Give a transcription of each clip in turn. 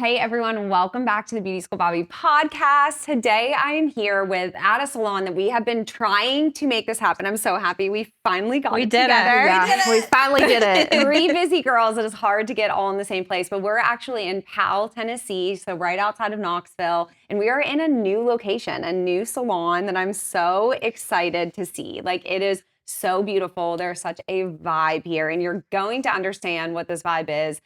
Hey everyone, welcome back to the Beauty School Bobbi podcast. Today I am here at a salon that we have been trying to make this happen. I'm so happy we finally got it together. We finally did it. Three busy girls. It is hard to get all in the same place, but we're actually in Powell, Tennessee, so right outside of Knoxville, and we are in a new location, a new salon that I'm so excited to see. Like, it is so beautiful. There's such a vibe here, and you're going to understand what this vibe is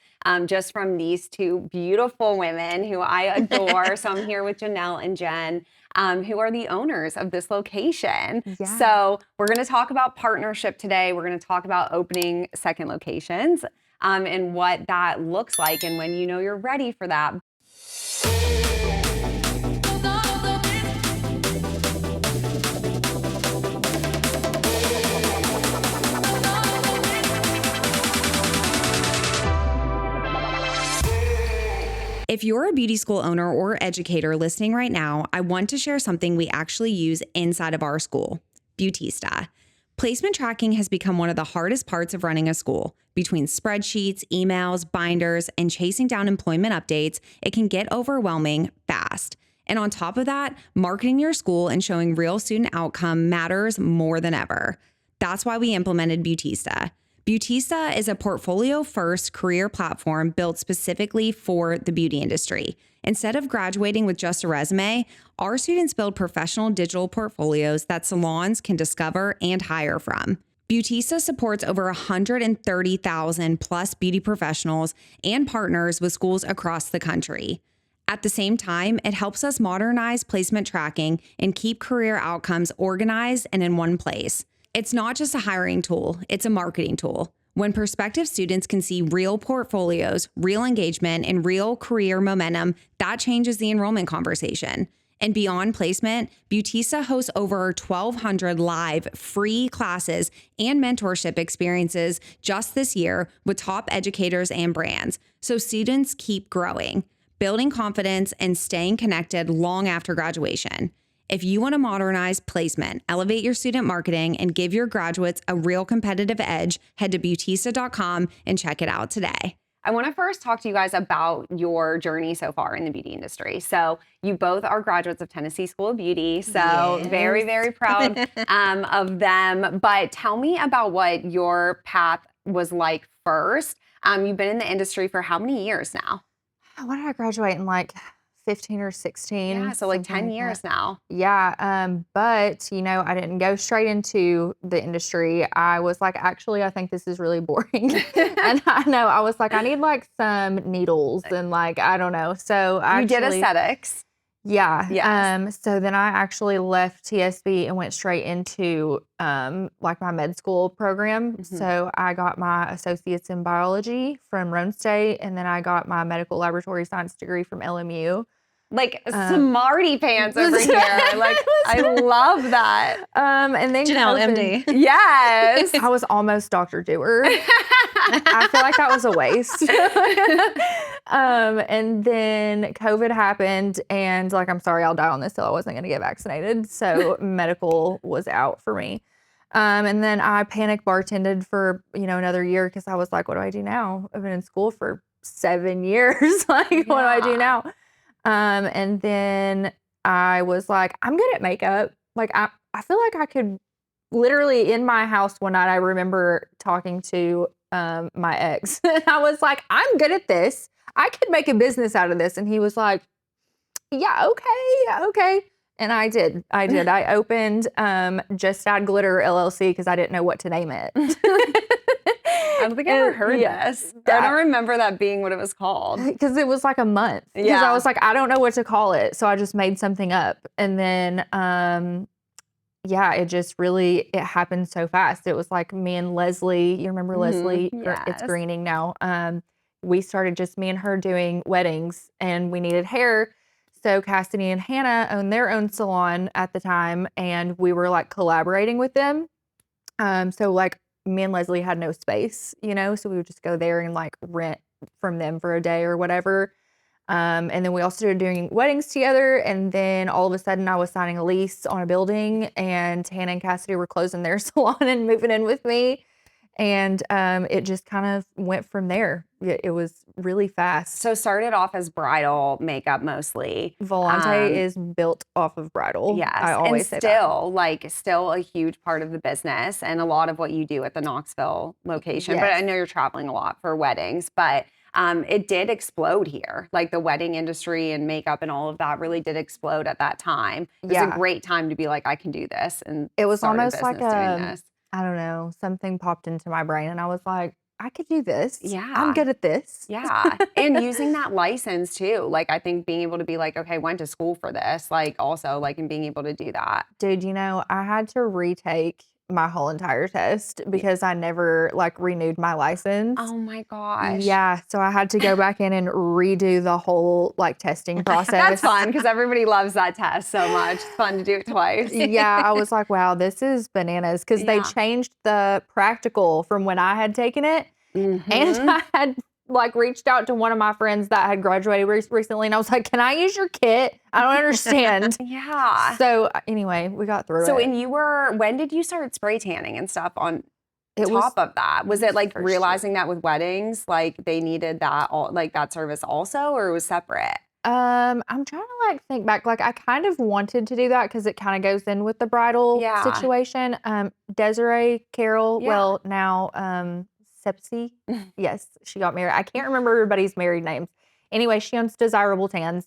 just from these two beautiful women who I adore. So I'm here with Geneal and Jenn, who are the owners of this location. Yeah. So we're going to talk about partnership today. We're going to talk about opening second locations and what that looks like and when you know you're ready for that. If you're a beauty school owner or educator listening right now, I want to share something we actually use inside of our school, Beautista. Placement tracking has become one of the hardest parts of running a school. Between spreadsheets, emails, binders, and chasing down employment updates, it can get overwhelming fast. And on top of that, marketing your school and showing real student outcome matters more than ever. That's why we implemented Beautista. Beautista is a portfolio-first career platform built specifically for the beauty industry. Instead of graduating with just a resume, our students build professional digital portfolios that salons can discover and hire from. Beautista supports over 130,000 plus beauty professionals and partners with schools across the country. At the same time, it helps us modernize placement tracking and keep career outcomes organized and in one place. It's not just a hiring tool, it's a marketing tool. When prospective students can see real portfolios, real engagement, and real career momentum, that changes the enrollment conversation. And beyond placement, Beautista hosts over 1,200 live free classes and mentorship experiences just this year with top educators and brands, so students keep growing, building confidence, and staying connected long after graduation. If you want to modernize placement, elevate your student marketing, and give your graduates a real competitive edge, head to Beautista.com and check it out today. I want to first talk to you guys about your journey so far in the beauty industry. So you both are graduates of Tennessee School of Beauty, so Yes. very, very proud of them. But tell me about what your path was like first. You've been in the industry for how many years now? What did I graduate in, like 15 or 16? Yeah, so like 10 years now. Yeah, but I didn't go straight into the industry. I was like, actually, I think this is really boring. And I was like, I need like some needles and like, I don't know. So You did aesthetics. Yeah. Yes. So then I actually left TSB and went straight into like my med school program. Mhm. So I got my associates in biology from Roan State, and then I got my medical laboratory science degree from LMU. Like smarty pants over here. Like, I love that. And then Geneal, COVID, MD. Yes. I was almost Dr. Duer. I feel like that was a waste. And then COVID happened, and like, I'm sorry, I'll die on this hill. I wasn't going to get vaccinated. So medical was out for me. And then I panic bartended for, another year because I was like, what do I do now? I've been in school for 7 years. Like, what do I do now? And then I was like, I'm good at makeup. Like, I feel like I could literally in my house one night, I remember talking to my ex. I was like, I'm good at this. I could make a business out of this. And he was like, yeah, okay. And I did. I opened Just Add Glitter LLC because I didn't know what to name it. I don't think I ever heard this. I don't remember that being what it was called. Because it was like a month. Because Yeah. I was like, I don't know what to call it. So I just made something up. And then, it happened so fast. It was like me and Leslie. You remember Leslie? Yes. It's greening now. We started just me and her doing weddings, and we needed hair. So Cassidy and Hannah owned their own salon at the time, and we were like collaborating with them. So like me and Leslie had no space, so we would just go there and like rent from them for a day or whatever. And then we all started doing weddings together. And then all of a sudden I was signing a lease on a building, and Hannah and Cassidy were closing their salon and moving in with me. And it just kind of went from there. It was really fast. So started off as bridal makeup mostly. Volante is built off of bridal. Yes, I and always say that. still a huge part of the business and a lot of what you do at the Knoxville location. But I Yes. know you're traveling a lot for weddings, but it did explode here. Like the wedding industry and makeup and all of that really did explode at that time. It was a Yeah. great time to be like, I can do this and It was start a almost like business doing this. I don't know, something popped into my brain and I was like, I could do this. Yeah. I'm good at this. Yeah. And using that license too. Like I think being able to be like, okay, went to school for this, like also like and being able to do that. Dude, I had to retake my whole entire test because I never like renewed my license. Oh my gosh. Yeah, so I had to go back in and redo the whole like testing process. That's fun because everybody loves that test so much. It's fun to do it twice. Yeah, I was like, wow, this is bananas because they Yeah. changed the practical from when I had taken it. And Mhm. I had like reached out to one of my friends that had graduated recently and I was like, can I use your kit? I don't understand. Yeah. So anyway, we got through So, it. and when did you start spray tanning and stuff on It was top of that? Was it like first realizing that with weddings, like they needed that like that service also, or it was separate? I'm trying to like think back. Like I kind of wanted to do that because it kind of goes in with the bridal Yeah. situation. Desiree Carroll, Yeah. well now Sepsi. Yes, she got married. I can't remember everybody's married names. Anyway, she owns Desirable Tans.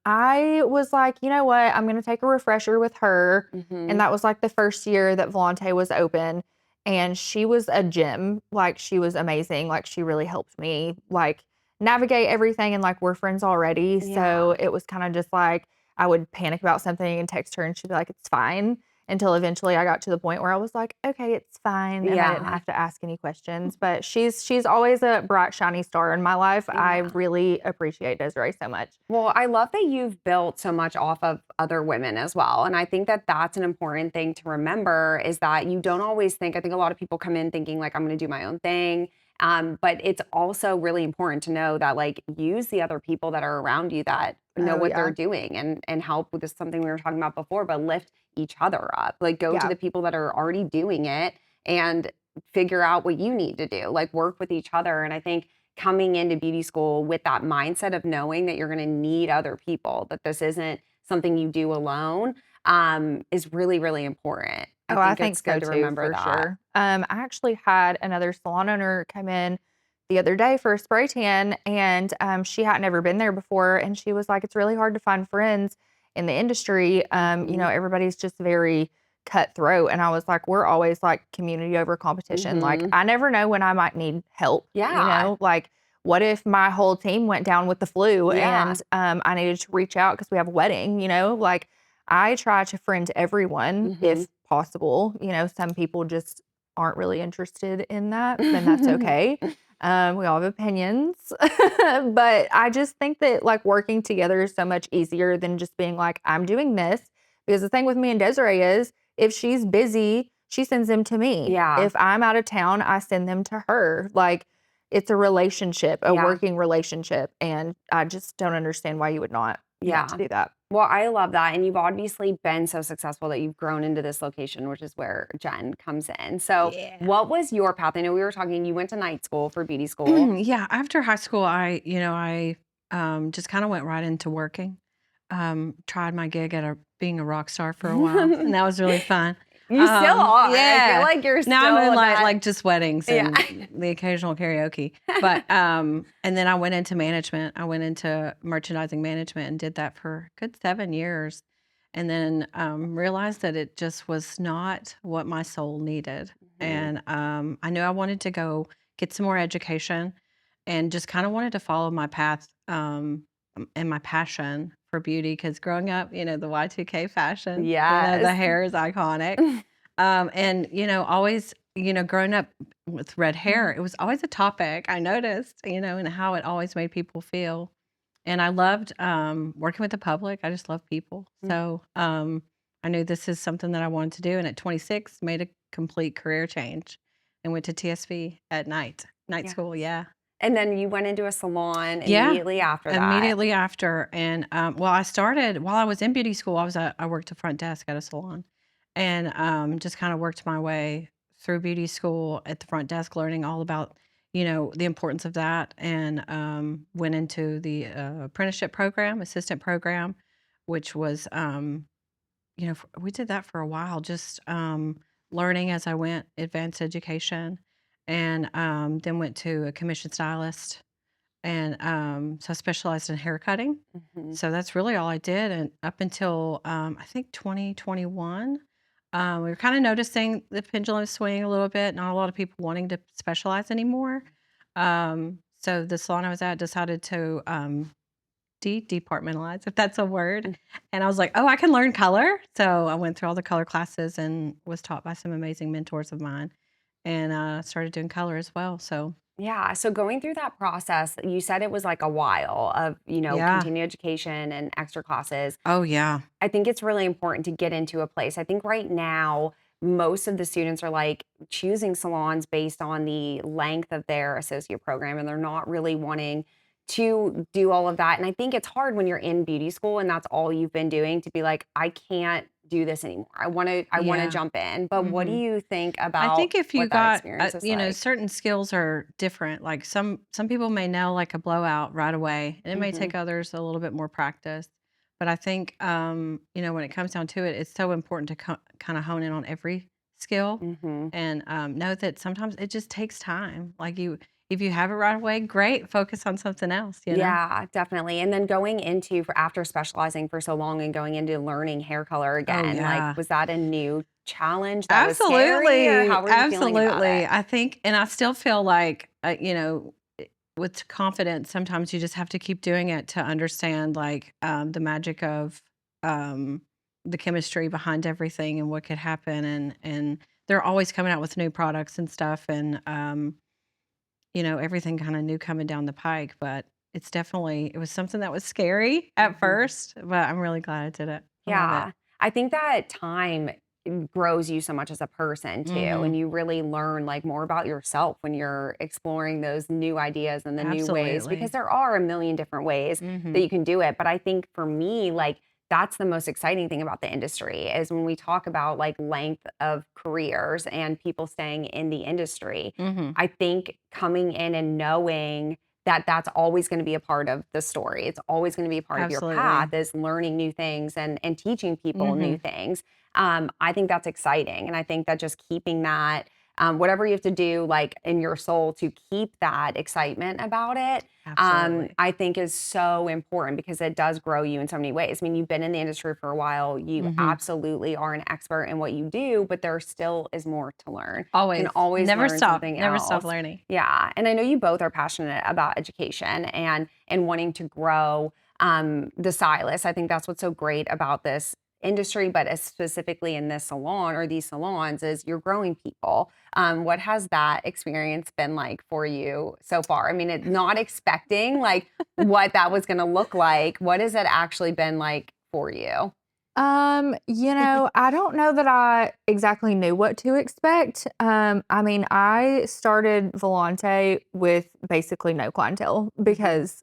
I was like, you know what? I'm gonna take a refresher with her. Mhm. And that was like the first year that Volante was open. And she was a gem. Like she was amazing. Like she really helped me like navigate everything and like we're friends already. So it was kind of just like I would panic about something and text her and she'd be like, it's fine. Until eventually I got to the point where I was like, okay, it's fine. And I didn't Yeah. have to ask any questions. But she's always a bright, shiny star in my life. I Yeah. really appreciate Desiree so much. Well, I love that you've built so much off of other women as well. And I think that that's an important thing to remember is that you don't always think, I think a lot of people come in thinking like, I'm going to do my own thing. But it's also really important to know that like use the other people that are around you that know Oh, what yeah. they're doing and help with this, something we were talking about before, but lift each other up. Like go to Yeah. the people that are already doing it and figure out what you need to do, like work with each other. And I think coming into beauty school with that mindset of knowing that you're going to need other people, that this isn't something you do alone, is really, really important. I think it's so good to too, remember for that. sure. I actually had another salon owner come in the other day for a spray tan, and she hadn't ever been there before, and she was like, "It's really hard to find friends in the industry. Everybody's just very cutthroat." And I was like, "We're always like community over competition. Like, Mhm. I never know when I might need help. Yeah. Like." What if my whole team went down with the flu Yeah. and I needed to reach out because we have a wedding, like I try to friend everyone Mhm. if possible. Some people just aren't really interested in that, then that's okay. We all have opinions. But I just think that like working together is so much easier than just being like, I'm doing this. Because the thing with me and Desiree is if she's busy, she sends them to me. Yeah. If I'm out of town, I send them to her. Like it's a relationship, a Yeah. working relationship. And I just don't understand why you would not want to Yeah. do that. Well, I love that. And you've obviously been so successful that you've grown into this location, which is where Jen comes in. So, Yeah. what was your path? I know we were talking, you went to night school for beauty school. Yeah, after high school, I just kind of went right into working. Tried my gig at being a rock star for a while, and that was really fun. You still are. I Yeah. feel like you're still Now I'm in that. like just weddings Yeah. and the occasional karaoke. But and then I went into management. I went into merchandising management and did that for a good 7 years. And then realized that it just was not what my soul needed. Mhm. And I knew I wanted to go get some more education and just kind of wanted to follow my path and my passion for beauty. Because growing up, the Y2K fashion, the Yes. hair is iconic. And, always, growing up with red hair, it was always a topic I noticed, and how it always made people feel. And I loved working with the public. I just love people. Mm. So I knew this is something that I wanted to do. And at 26, made a complete career change and went to TSV at night Yeah. school. Yeah. And then you went into a salon Yeah. immediately after that. Immediately after. And I started while I was in beauty school, I worked a front desk at a salon and just kind of worked my way through beauty school at the front desk, learning all about, the importance of that, and went into the apprenticeship program, assistant program, which was, we did that for a while, just learning as I went, advanced education, and then went to a commission stylist. And so I specialized in hair cutting. Mhm. So that's really all I did. And up until I think 2021, we were kind of noticing the pendulum swing a little bit, not a lot of people wanting to specialize anymore. So the salon I was at decided to departmentalize, if that's a word. Mm. And I was like, oh, I can learn color. So I went through all the color classes and was taught by some amazing mentors of mine, and started doing color as well. So Yeah. So going through that process, you said it was like a while of, yeah. continuing education and extra classes. Oh, yeah. I think it's really important to get into a place. I think right now, most of the students are like choosing salons based on the length of their associate program, and they're not really wanting to do all of that. And I think it's hard when you're in beauty school and that's all you've been doing to be like, I can't do this anymore. I want to Yeah. jump in. But what do Mhm. you think I about think if you what that got, experience is like? certain skills are different. Like some people may nail like a blowout right away, and it may Hmm. take others a little bit more practice. But I think, when it comes down to it, it's so important to kind of hone in on every skill, Hmm. and know that sometimes it just takes time. Like if you have it right away, great. Focus on something else. Yeah, definitely. And then going into for after specializing for so long and going into learning hair color Oh again, like yeah. was that a new challenge that was scary or Absolutely, how were you feeling about it? absolutely. I think, and I still feel like, with confidence, sometimes you just have to keep doing it to understand, like, the magic of, um, the chemistry behind everything and what could happen, and they're always coming out with new products and stuff, and, everything kinda new coming down the pike, but it was something that was scary at Mhm. first, but I'm really glad I did it. I love it. Yeah. I think that time grows you so much as a person too. Mhm. And you really learn like more about yourself when you're exploring those new ideas and the new ways, because Absolutely. there are a million different ways that Mhm. you can do it. But I think for me, like that's the most exciting thing about the industry is when we talk about like length of careers and people staying in the industry. Mhm. I think coming in and knowing that that's always going to be a part of the story. It's always going to be a part of your Absolutely. path is learning new things and teaching people new Mhm. things. I think that's exciting. And I think that just keeping that, whatever you have to do, like in your soul to keep that excitement about it, Absolutely. I think is so important because it does grow you in so many ways. I mean, you've been in the industry for a while. You Mhm. absolutely are an expert in what you do, but there still is more to learn. You can Always. always Never learn stop. something Never stop else. learning. Yeah, and I know you both are passionate about education and wanting to grow the stylist. I think that's what's so great about this industry, but specifically in this salon or these salons, is you're growing people. What has that experience been like for you so far? I mean, not expecting like what that was going to look like. What has it actually been like for you? I don't know that I exactly knew what to expect. I mean, I started Volante with basically no clientele Hmm. because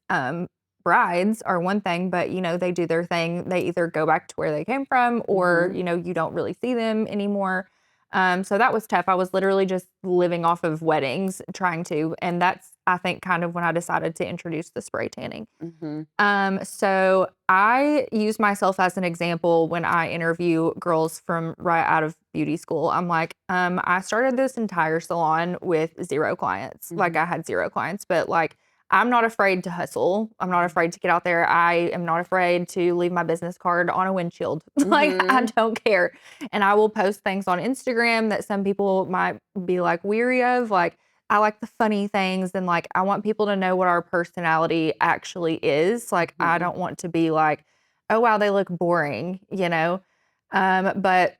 brides are one thing, but they do their thing. They either go back to where they came from or, Hmm. you don't really see them anymore. So that was tough. I was literally just living off of weddings trying to, and that's I think kind of when I decided to introduce the spray tanning. Hmm. So I use myself as an example when I interview girls from right out of beauty school. I'm like, I started this entire salon with zero clients. Like Hmm. I had zero clients, but like I'm not afraid to hustle. I'm not afraid to get out there. I am not afraid to leave my business card on a windshield. Like I Hmm. don't care. And I will post things on Instagram that some people might be like weary of. Like I like the funny things and like I want people to know what our personality actually is. Like I Hmm. don't want to be like, oh wow, they look boring. But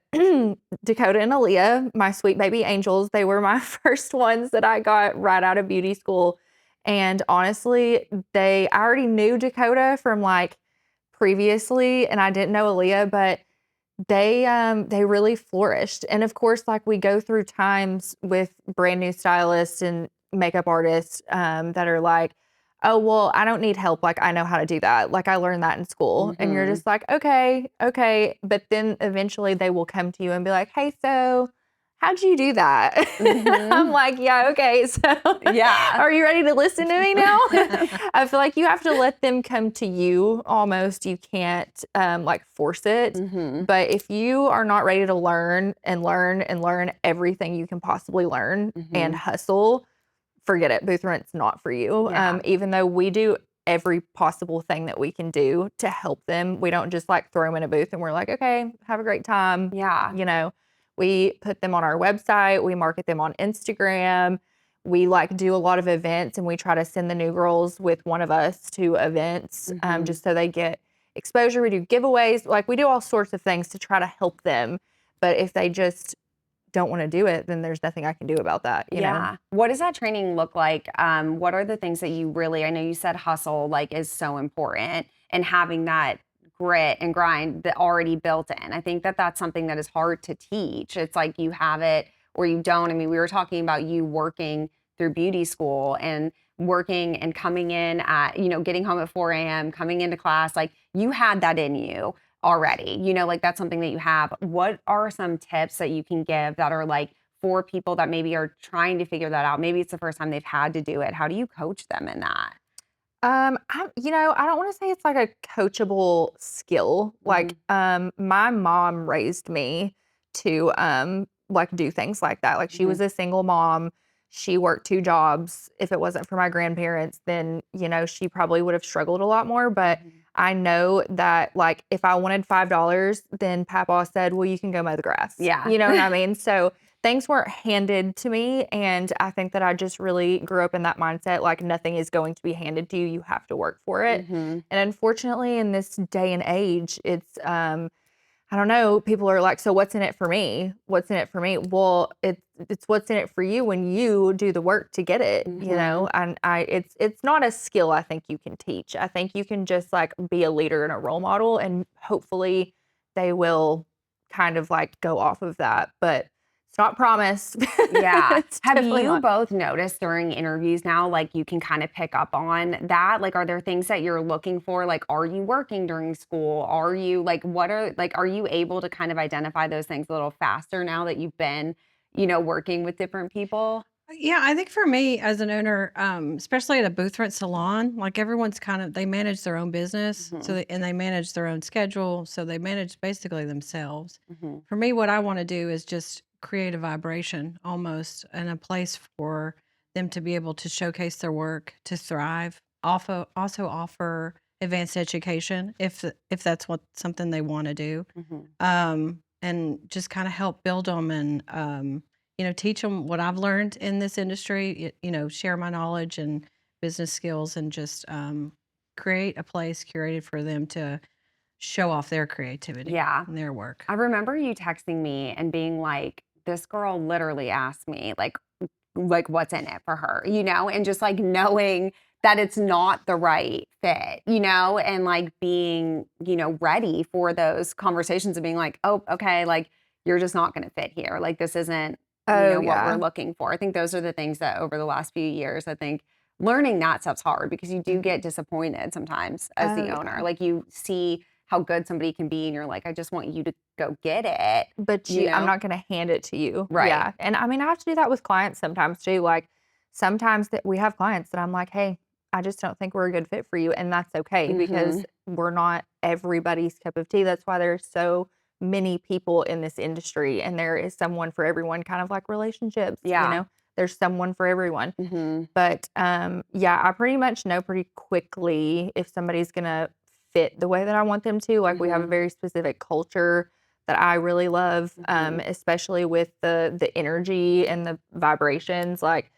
Dakota and Aaliyah, my sweet baby angels, they were my first ones that I got right out of beauty school. And honestly, I already knew Dakota from like previously, and I didn't know Aaliyah, but they really flourished. And of course, like we go through times with brand new stylists and makeup artists that are like, oh, well, I don't need help. Like I know how to do that. Like I learned that in school. And you're Hmm. just like, okay, okay. But then eventually they will come to you and be like, hey, so how'd you do that? I'm like, yeah, okay. So Yeah. are you ready to listen to me now? I feel like you have to let them come to you almost. You can't like force it. But if you are not ready to learn and learn and learn everything you can possibly learn and hustle, forget it. Booth rent's not for you. Yeah. Even though we do every possible thing that we can do to help them. We don't just like throw them in a booth and we're like, okay, have a great time. Yeah. You know, we put them on our website. We market them on Instagram. We like do a lot of events and we try to send the new girls with one of us to events just so they get exposure. We do giveaways. Like we do all sorts of things to try to help them. But if they just don't want to do it, then there's nothing I can do about that. You know? What does that training look like? What are the things that you really, I know you said hustle like is so important and having that grit and grind that already built in. I think that that's something that is hard to teach. It's like you have it or you don't. I mean, we were talking about you working through beauty school and working and coming in at, getting home at 4 a.m., coming into class, like you had that in you already, like that's something that you have. What are some tips that you can give that are like for people that maybe are trying to figure that out? Maybe it's the first time they've had to do it. How do you coach them in that? I don't want to say it's like a coachable skill. Like, my mom raised me to, like do things like that. Like she was a single mom. She worked 2 jobs. If it wasn't for my grandparents, then, she probably would have struggled a lot more. But I know that like if I wanted $5, then Papa said, well, you can go mow the grass. Yeah. You know what I mean? So things weren't handed to me. And I think that I just really grew up in that mindset. Like nothing is going to be handed to you. You have to work for it. And unfortunately in this day and age, it's, I don't know, people are like, so what's in it for me? What's in it for me? Well, it's what's in it for you when you do the work to get it, and it's not a skill I think you can teach. I think you can just like be a leader and a role model and hopefully they will kind of like go off of that, but it's not promised. Yeah. It's Have definitely you not. both noticed during interviews now, like you can kind of pick up on that? Like, are there things that you're looking for? Like, are you working during school? Are you like, are you able to kind of identify those things a little faster now that you've been, working with different people? Yeah, I think for me as an owner, especially at a booth rent salon, like everyone's they manage their own business, and they manage their own schedule, so they manage basically themselves. For me, what I want to do is just create a vibration almost and a place for them to be able to showcase their work, to thrive. Also offer advanced education if that's something they want to do, and just kind of help build them and teach them what I've learned in this industry, share my knowledge and business skills and just create a place curated for them to show off their creativity and their work. I remember you texting me and being like, this girl literally asked me like what's in it for her, and just like knowing that it's not the right fit, and like being, ready for those conversations and being like, oh, okay, like you're just not going to fit here. Like this isn't, what we're looking for. I think those are the things that over the last few years, I think learning that stuff's hard because you do get disappointed sometimes as the owner. Like you see how good somebody can be and you're like, I just want you to go get it. But I'm not going to hand it to you. Right. Yeah. And I mean, I have to do that with clients sometimes too. Like sometimes that we have clients that I'm like, hey, I just don't think we're a good fit for you. And that's okay because we're not everybody's cup of tea. That's why there's so many people in this industry and there is someone for everyone, kind of like relationships. Yeah. There's someone for everyone. But I pretty much know pretty quickly if somebody's going to fit the way that I want them to. Like we have a very specific culture that I really love, especially with the energy and the vibrations. Like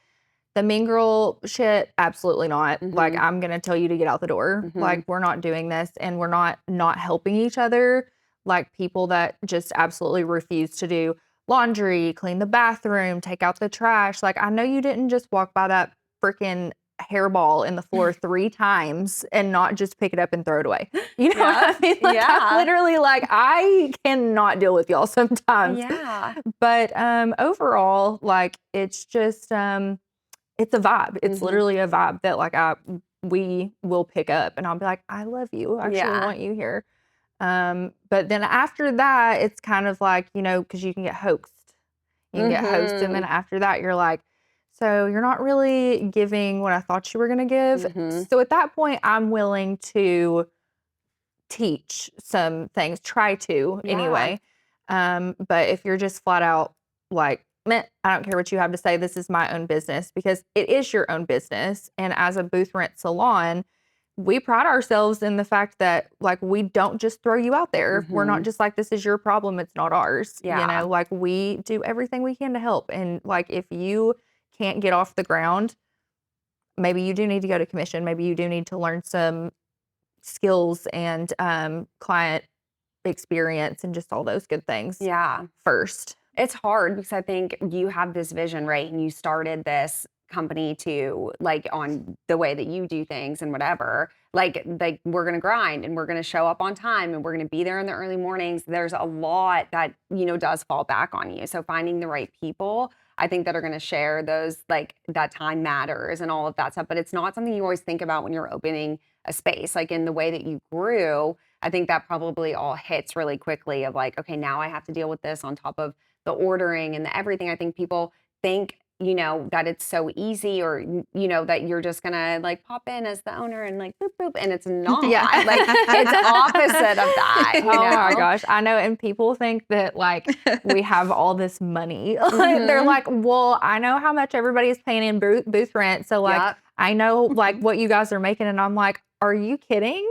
the mean girl shit, absolutely not. Like I'm gonna tell you to get out the door. Like we're not doing this, and we're not helping each other. Like people that just absolutely refuse to do laundry, clean the bathroom, take out the trash. Like I know you didn't just walk by that freaking hairball in the floor 3 times and not just pick it up and throw it away. You know what I mean? Like I literally like I cannot deal with y'all sometimes. Yeah. But overall, like it's just it's a vibe. It's literally a vibe that like we will pick up and I'll be like, I love you. I actually want you here. But then after that, it's kind of like, because you can get hoaxed. You can get host, and then after that, you're like, so you're not really giving what I thought you were going to give. So at that point, I'm willing to teach some things, try to anyway. But if you're just flat out like, meh, I don't care what you have to say, this is my own business, because it is your own business. And as a booth rent salon, we pride ourselves in the fact that like we don't just throw you out there. We're not just like, this is your problem, it's not ours. You know, like we do everything we can to help. And like if you can't get off the ground, maybe you do need to go to commission. Maybe you do need to learn some skills and client experience and just all those good things first. It's hard because I think you have this vision, right? And you started this company to like on the way that you do things and whatever, like we're going to grind and we're going to show up on time and we're going to be there in the early mornings. There's a lot that, you know, does fall back on you. So finding the right people, I think, that are going to share those, like that time matters and all of that stuff. But it's not something you always think about when you're opening a space. Like in the way that you grew, I think that probably all hits really quickly of like, okay, now I have to deal with this on top of the ordering and the everything. I think people think, you know, that it's so easy, or, you know, that you're just gonna like pop in as the owner and like boop, boop. And it's not. Like it's opposite of that. You know? My gosh. I know. And people think that like we have all this money. Like, they're like, well, I know how much everybody's paying in booth rent. So like, I know like what you guys are making. And I'm like, are you kidding?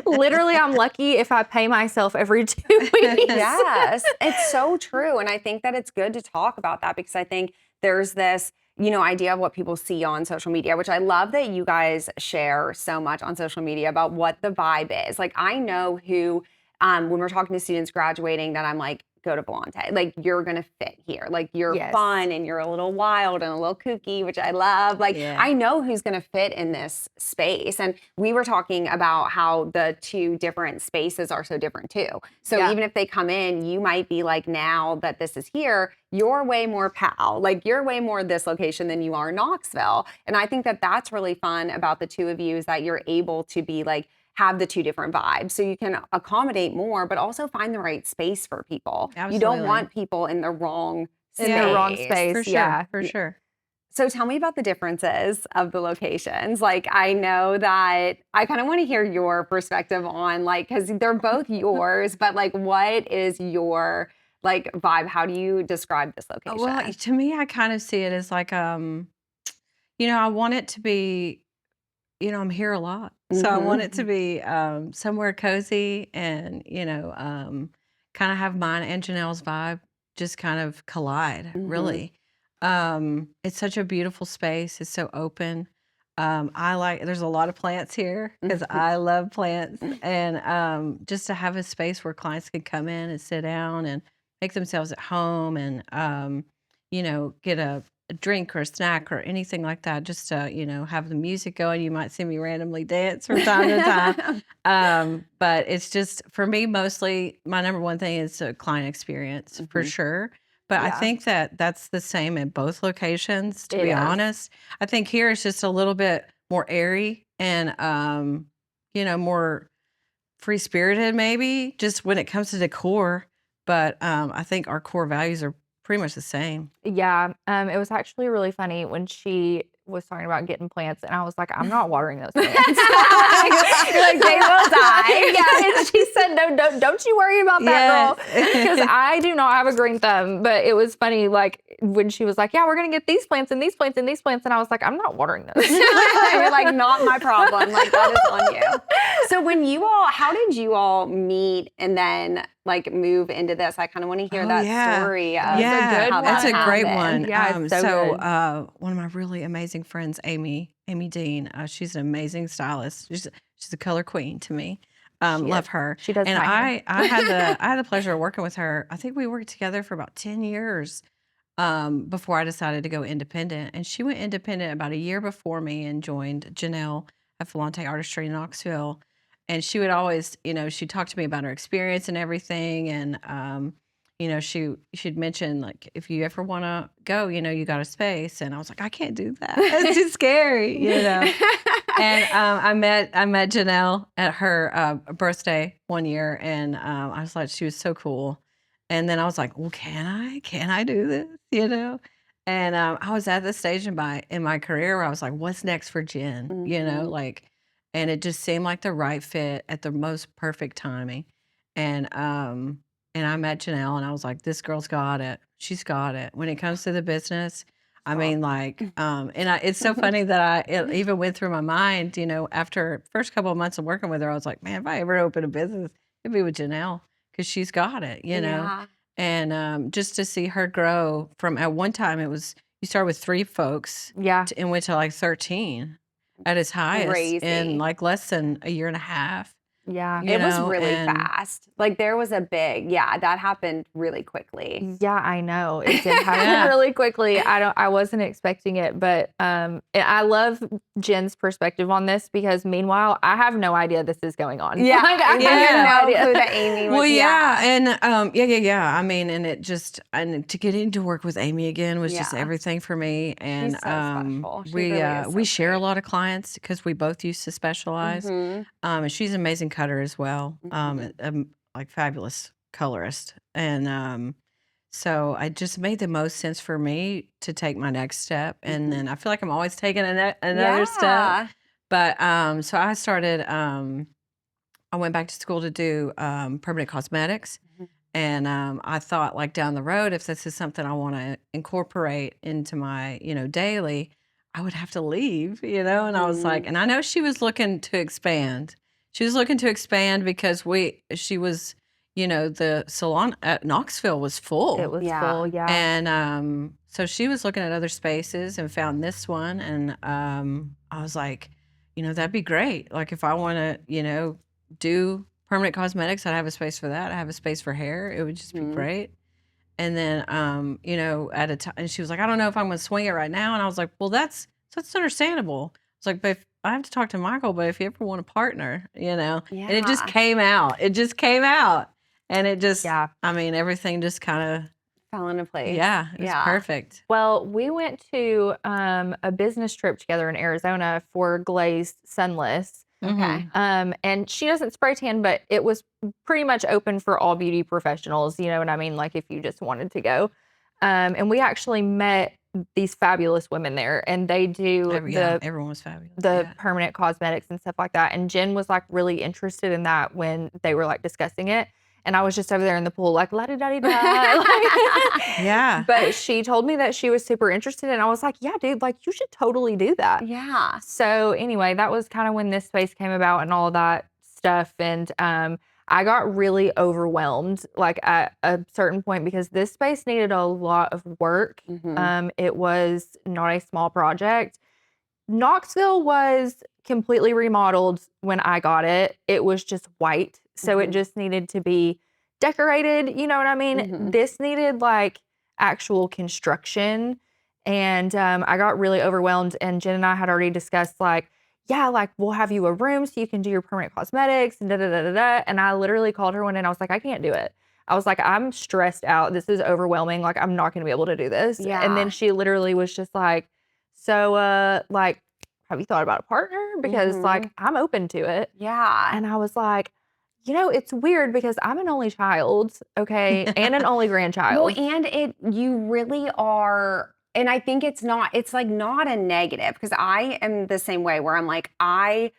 Literally, I'm lucky if I pay myself every 2 weeks. Yes, it's so true. And I think that it's good to talk about that, because I think there's this, you know, idea of what people see on social media, which I love that you guys share so much on social media about what the vibe is. Like I know who, when we're talking to students graduating, that I'm like, go to Volante. Like you're going to fit here. Like you're fun and you're a little wild and a little kooky, which I love. Like I know who's going to fit in this space. And we were talking about how the two different spaces are so different too. So even if they come in, you might be like, now that this is here, you're way more PAL. Like you're way more this location than you are Knoxville. And I think that that's really fun about the two of you, is that you're able to be like, have the two different vibes, so you can accommodate more, but also find the right space for people. Absolutely. You don't want people in the wrong space. In the wrong space, for sure, for sure. So tell me about the differences of the locations. Like I know that I kind of want to hear your perspective on, like, because they're both yours, but like what is your like vibe? How do you describe this location? Well, to me, I kind of see it as like, you know, I want it to be, you know, I'm here a lot. So I want it to be somewhere cozy and, you know, kind of have mine and Geneal's vibe just kind of collide, really. It's such a beautiful space. It's so open. There's a lot of plants here because I love plants. And just to have a space where clients can come in and sit down and make themselves at home and, you know, get a drink or a snack or anything like that, just to, you know, have the music going. You might see me randomly dance from time to time. But it's just, for me, mostly my number one thing is a client experience for sure. But I think that that's the same at both locations, to be honest. I think here it's just a little bit more airy and, you know, more free spirited maybe, just when it comes to decor. But I think our core values are pretty much the same. Yeah. It was actually really funny when she was talking about getting plants, and I was like, I'm not watering those plants. You're like, they will die. Yeah. And she said, no, don't you worry about that, girl. Because I do not have a green thumb. But it was funny, like when she was like, yeah, we're gonna get these plants and these plants and these plants, and I was like, I'm not watering those. You're like, not my problem. Like that is on you. So how did you all meet and then like move into this? I kind of want to hear that story. That's a great one. Yeah, it's so good. One of my really amazing friends, Amy Dean, she's an amazing stylist. She's a color queen to me. Love her. She does. And I had the pleasure of working with her. I think we worked together for about 10 years before I decided to go independent. And she went independent about a year before me and joined Geneal at Volante Artistry in Knoxville. And she would always, you know, she'd talk to me about her experience and everything. And, you know, she'd mention, like, if you ever want to go, you know, you got a space. And I was like, I can't do that. It's too scary, you know. And I met Geneal at her birthday one year. And I was like, she was so cool. And then I was like, well, can I do this? And I was at the stage in my career where I was like, what's next for Jen? And it just seemed like the right fit at the most perfect timing. And I met Geneal and I was like, this girl's got it. She's got it. When it comes to the business, I mean, it's so funny that it even went through my mind, after first couple of months of working with her, I was like, man, if I ever open a business, it'd be with Geneal because she's got it. And just to see her grow from at one time, you started with 3 folks and went to like 13 at its highest Crazy. in like less than a year and a half. Yeah. It was really fast. Like there was that happened really quickly. Yeah, I know. It did happen really quickly. I wasn't expecting it, but I love Jen's perspective on this because meanwhile, I have no idea this is going on. Yeah. Like, I have no idea who the Amy was. Well, yeah. And I mean, and to get into work with Amy again was just everything for me. And She's so special. She we really is so we share a great. lot of clients because we both used to specialize. And she's an amazing cutter as well. Like fabulous colorist. And so it just made the most sense for me to take my next step. And then I feel like I'm always taking another step. But so I started, I went back to school to do permanent cosmetics. And I thought like down the road, if this is something I want to incorporate into my, daily, I would have to leave, and I was like, and I know she was looking to expand. She was looking to expand because she was, the salon at Knoxville was full. It was full, yeah. And so she was looking at other spaces and found this one. And I was like, that'd be great. Like if I want to, do permanent cosmetics, I'd have a space for that. I have a space for hair. It would just be great. And then, at a time, and she was like, I don't know if I'm going to swing it right now. And I was like, well, that's understandable. It's like, but if, I have to talk to Michael, but if you ever want a partner, and it just came out. It just came out. And it just, I mean, everything just kind of fell into place. Yeah, it was perfect. Well, we went to a business trip together in Arizona for Glazed Sunless. Okay. And she doesn't spray tan, but it was pretty much open for all beauty professionals. You know what I mean? Like if you just wanted to go. And we actually met these fabulous women there, and they do everyone was fabulous. The permanent cosmetics and stuff like that. And Jen was like really interested in that when they were like discussing it. And I was just over there in the pool, like, la-di-da-di-da. Yeah. But she told me that she was super interested. And I was like, yeah, dude, like, you should totally do that. Yeah. So anyway, that was kind of when this space came about and all that stuff. And I got really overwhelmed, like, at a certain point because this space needed a lot of work. It was not a small project. Knoxville was completely remodeled when I got it. It was just white. So it just needed to be decorated. You know what I mean? This needed like actual construction. And I got really overwhelmed. And Jen and I had already discussed like, yeah, like we'll have you a room so you can do your permanent cosmetics and da-da-da-da-da. And I literally called her one day and I was like, I can't do it. I was like, I'm stressed out. This is overwhelming. Like, I'm not going to be able to do this. Yeah. And then she literally was just like, so, like, have you thought about a partner? Because like, I'm open to it. Yeah. And I was like, it's weird because I'm an only child, okay, and an only grandchild. Well, and you really are, and I think it's like not a negative because I am the same way where I'm like, I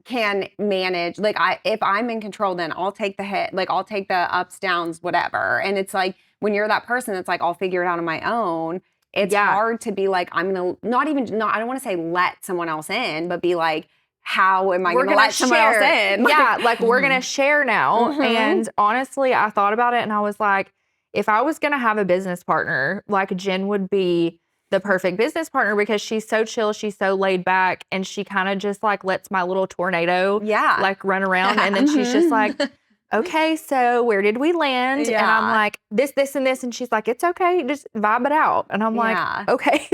can manage, like if I'm in control, then I'll take the hit, like I'll take the ups, downs, whatever. And it's like, when you're that person that's like, I'll figure it out on my own. It's hard to be like, I'm going to I don't want to say let someone else in, but be like, how am I going to let someone else in? Yeah, like we're going to share now. And honestly, I thought about it and I was like, if I was going to have a business partner, like Jen would be the perfect business partner because she's so chill, she's so laid back, and she kind of just like lets my little tornado like run around. And then she's just like, okay, so where did we land? And I'm like, this, and this. And she's like, it's okay. Just vibe it out. And I'm like, okay.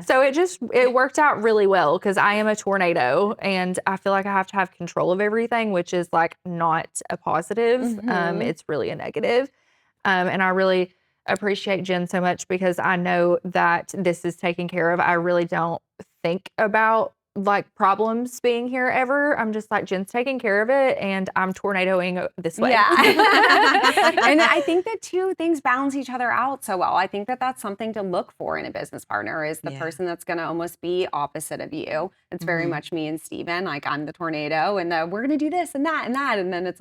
So it worked out really well because I am a tornado and I feel like I have to have control of everything, which is like not a positive. It's really a negative. And I really appreciate Jen so much because I know that this is taken care of. I really don't think about like problems being here ever. I'm just like, Jen's taking care of it and I'm tornadoing this way. Yeah. And I think the two things balance each other out so well. I think that that's something to look for in a business partner is the person that's going to almost be opposite of you. It's very much me and Steven. Like I'm the tornado and we're going to do this and that and that. And then it's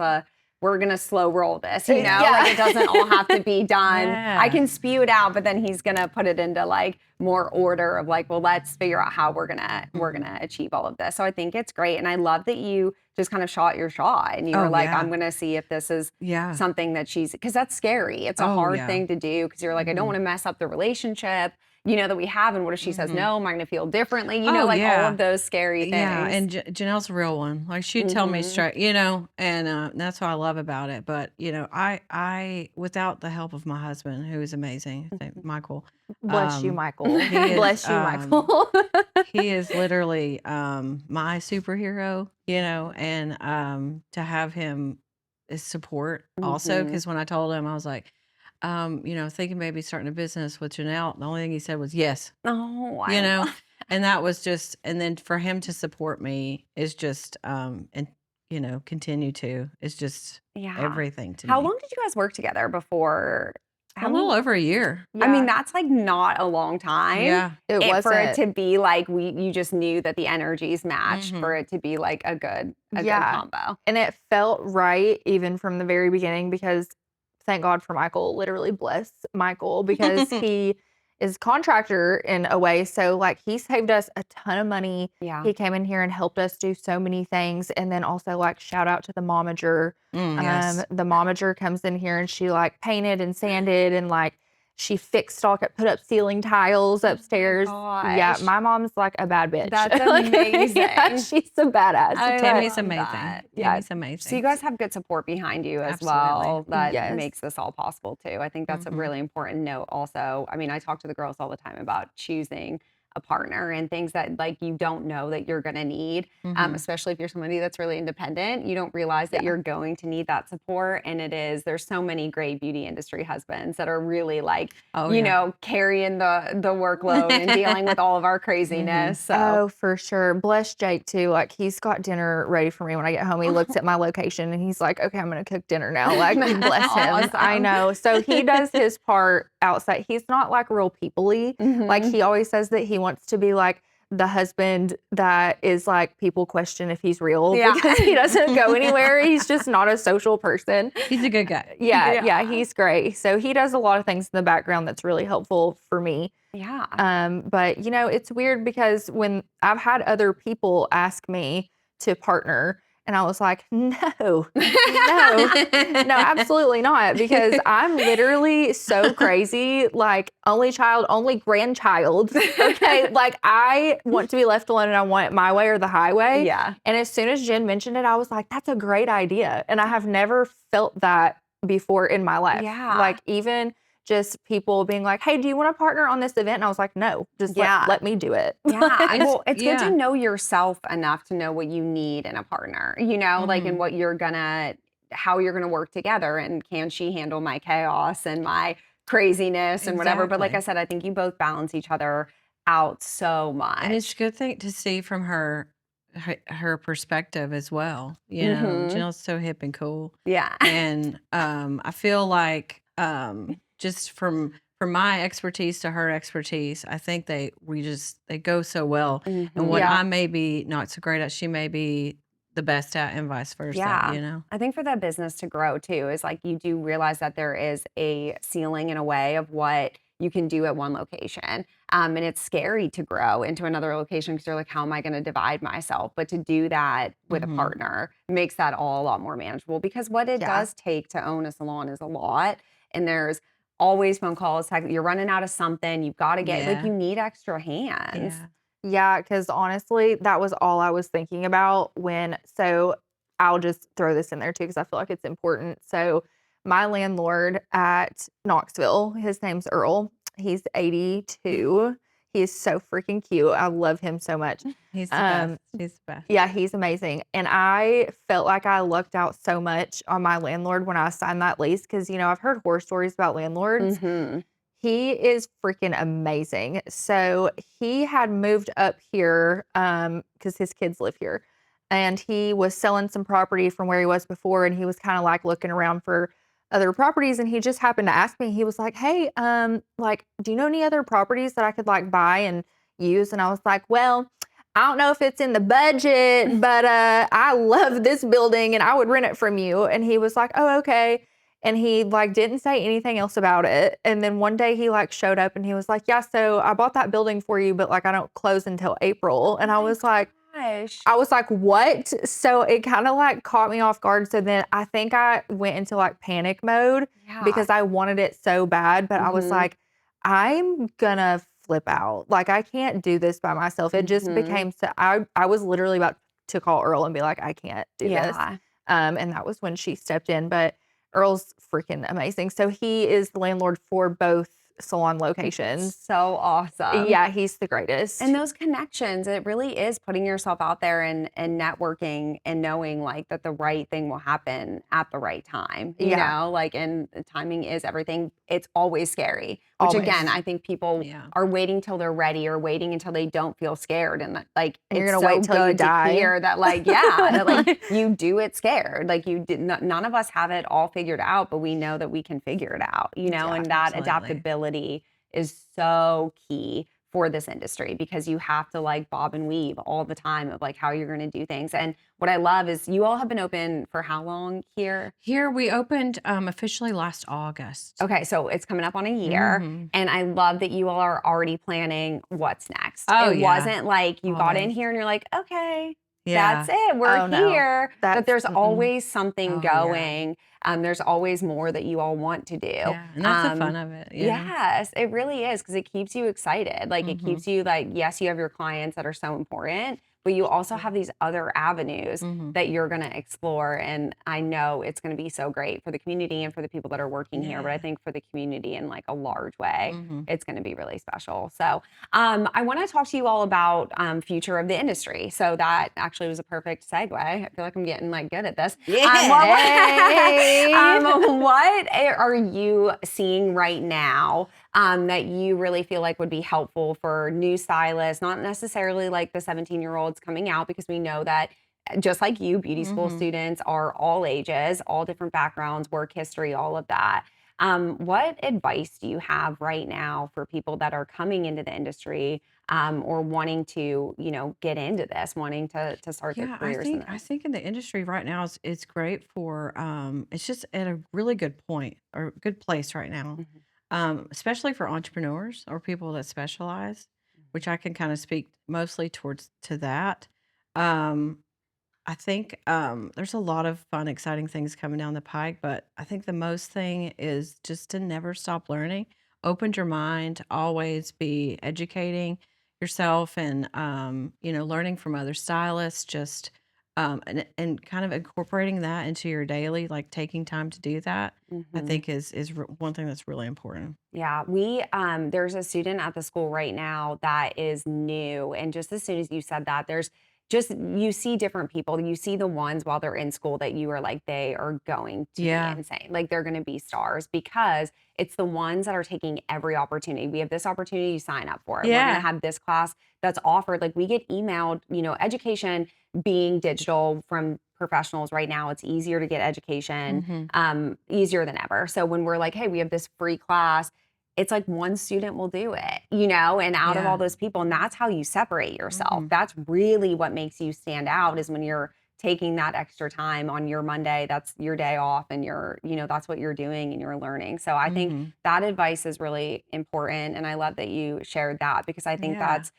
we're going to slow roll this, you know, like it doesn't all have to be done. I can spew it out, but then he's going to put it into like more order of like, well, let's figure out how we're going to achieve all of this. So I think it's great. And I love that you just kind of shot your shot and you were like, I'm going to see if this is something that because that's scary. It's a hard thing to do because you're like, I don't want to mess up the relationship, you know, that we have. And what if she says no? Am I going to feel differently? You know, like all of those scary things. Yeah, and Janelle's a real one. Like she'd tell me straight, you know, and that's what I love about it. But you know, I without the help of my husband, who is amazing, Michael. Bless you, Michael. Bless you, Michael. He is literally my superhero, you know, and to have him as support also, because when I told him, I was like, you know, thinking maybe starting a business with Geneal, the only thing he said was yes. Oh, wow. You know, and that was just, and then for him to support me is just, and you know, continue to, is just everything to me. How long did you guys work together before? A little over a year. I mean, that's like not a long time. Yeah. It wasn't. For it to be like, you just knew that the energies matched for it to be like a good combo. And it felt right even from the very beginning because thank God for Michael, literally bless Michael because he is contractor in a way. So like he saved us a ton of money. Yeah. He came in here and helped us do so many things. And then also like shout out to the momager. The momager comes in here and she like painted and sanded and like she fixed all, put up ceiling tiles upstairs. Yeah, my mom's like a bad bitch. That's amazing. Yeah, she's a badass. Tammy's amazing. Tammy's amazing. So you guys have good support behind you as well. That makes this all possible too. I think that's a really important note also. I mean, I talk to the girls all the time about choosing a partner and things that like you don't know that you're going to need, especially if you're somebody that's really independent. You don't realize that you're going to need that support. And there's so many great beauty industry husbands that are really like, you know, carrying the workload and dealing with all of our craziness. So. Oh, for sure. Bless Jake too. Like he's got dinner ready for me when I get home. He looks at my location and he's like, okay, I'm going to cook dinner now. Like bless him. Awesome. I know. So he does his part outside. He's not like real people-y. Like he always says that he wants to be like the husband that is like people question if he's real because he doesn't go anywhere. He's just not a social person. He's a good guy. Yeah, he's great. So he does a lot of things in the background that's really helpful for me. Yeah. But you know, it's weird because when I've had other people ask me to partner and I was like, no, absolutely not. Because I'm literally so crazy, like only child, only grandchild. Okay. Like I want to be left alone and I want it my way or the highway. Yeah. And as soon as Jen mentioned it, I was like, that's a great idea. And I have never felt that before in my life. Yeah. Like even just people being like, hey, do you want to partner on this event? And I was like, no, just let me do it. Yeah. Well, it's good to know yourself enough to know what you need in a partner, you know, like and what how you're going to work together. And can she handle my chaos and my craziness and whatever? But like I said, I think you both balance each other out so much. And it's a good thing to see from her perspective as well. You know, Janelle's so hip and cool. Yeah. And I feel like just from my expertise to her expertise, I think they go so well. And what I may be not so great at, she may be the best at, and vice versa. Yeah. You know, I think for that business to grow too is like you do realize that there is a ceiling in a way of what you can do at one location. And it's scary to grow into another location because you're like, how am I going to divide myself? But to do that with a partner makes that all a lot more manageable because what it does take to own a salon is a lot. And there's always phone calls. You're running out of something. You've got to get, like, you need extra hands. Yeah, because honestly, that was all I was thinking about so I'll just throw this in there too because I feel like it's important. So my landlord at Knoxville, his name's Earl. He's 82. He's so freaking cute. I love him so much. He's the best. He's the best. Yeah, he's amazing. And I felt like I lucked out so much on my landlord when I signed that lease because, you know, I've heard horror stories about landlords. He is freaking amazing. So he had moved up here because his kids live here. And he was selling some property from where he was before. And he was kind of like looking around for other properties. And he just happened to ask me, he was like, hey, like, do you know any other properties that I could like buy and use? And I was like, well, I don't know if it's in the budget, but I love this building and I would rent it from you. And he was like, oh, okay. And he like didn't say anything else about it. And then one day he like showed up and he was like, yeah, so I bought that building for you, but like I don't close until April. And I was like, what? So it kind of like caught me off guard. So then I think I went into like panic mode because I wanted it so bad. But I was like, I'm gonna flip out. Like I can't do this by myself. It just became so I was literally about to call Earl and be like, I can't do this. And that was when she stepped in. But Earl's freaking amazing. So he is the landlord for both salon locations. So awesome. Yeah, he's the greatest. And those connections, it really is putting yourself out there and networking and knowing like that the right thing will happen at the right time. You know, like, and timing is everything. It's always scary, which again, I think people are waiting till they're ready or waiting until they don't feel scared. And like, and you're it's gonna so wait till you good to die. hear that like, that like you do it scared. Like you did none of us have it all figured out, but we know that we can figure it out, you know, and that adaptability is so key for this industry because you have to like bob and weave all the time of like how you're going to do things. And what I love is you all have been open for how long here? Here we opened officially last August. Okay, so it's coming up on a year. And I love that you all are already planning what's next. It wasn't like you got in here and you're like, okay, that's it. We're here. But there's always something going. There's always more that you all want to do. Yeah, and that's the fun of it. Yes, it really is because it keeps you excited. Like it keeps you like, yes, you have your clients that are so important, but you also have these other avenues that you're going to explore. And I know it's going to be so great for the community and for the people that are working here. But I think for the community in like a large way, it's going to be really special. So I want to talk to you all about future of the industry. So that actually was a perfect segue. I feel like I'm getting like good at this. What are you seeing right now that you really feel like would be helpful for new stylists, not necessarily like the 17-year-olds coming out, because we know that just like you, beauty school students are all ages, all different backgrounds, work history, all of that. What advice do you have right now for people that are coming into the industry or wanting to, you know, get into this, wanting to start their careers in this? I think in the industry right now it's great for it's just at a really good point or good place right now. Especially for entrepreneurs or people that specialize, which I can kind of speak mostly towards to that. I think there's a lot of fun, exciting things coming down the pike, but I think the most thing is just to never stop learning. Open your mind, always be educating yourself and you know, learning from other stylists, just and kind of incorporating that into your daily, like taking time to do that, I think is one thing that's really important. Yeah, we there's a student at the school right now that is new, and just as soon as you said that, there's just you see different people. You see the ones while they're in school that you are like, they are going to be insane. Like they're going to be stars because it's the ones that are taking every opportunity. We have this opportunity, you sign up for it. We're going to have this class that's offered. Like we get emailed, you know, education being digital from professionals right now, it's easier to get education, easier than ever. So when we're like, hey, we have this free class, it's like one student will do it, you know, and out of all those people, and that's how you separate yourself. That's really what makes you stand out is when you're taking that extra time on your Monday, that's your day off and you're, you know, that's what you're doing and you're learning. So I think that advice is really important. And I love that you shared that because I think that's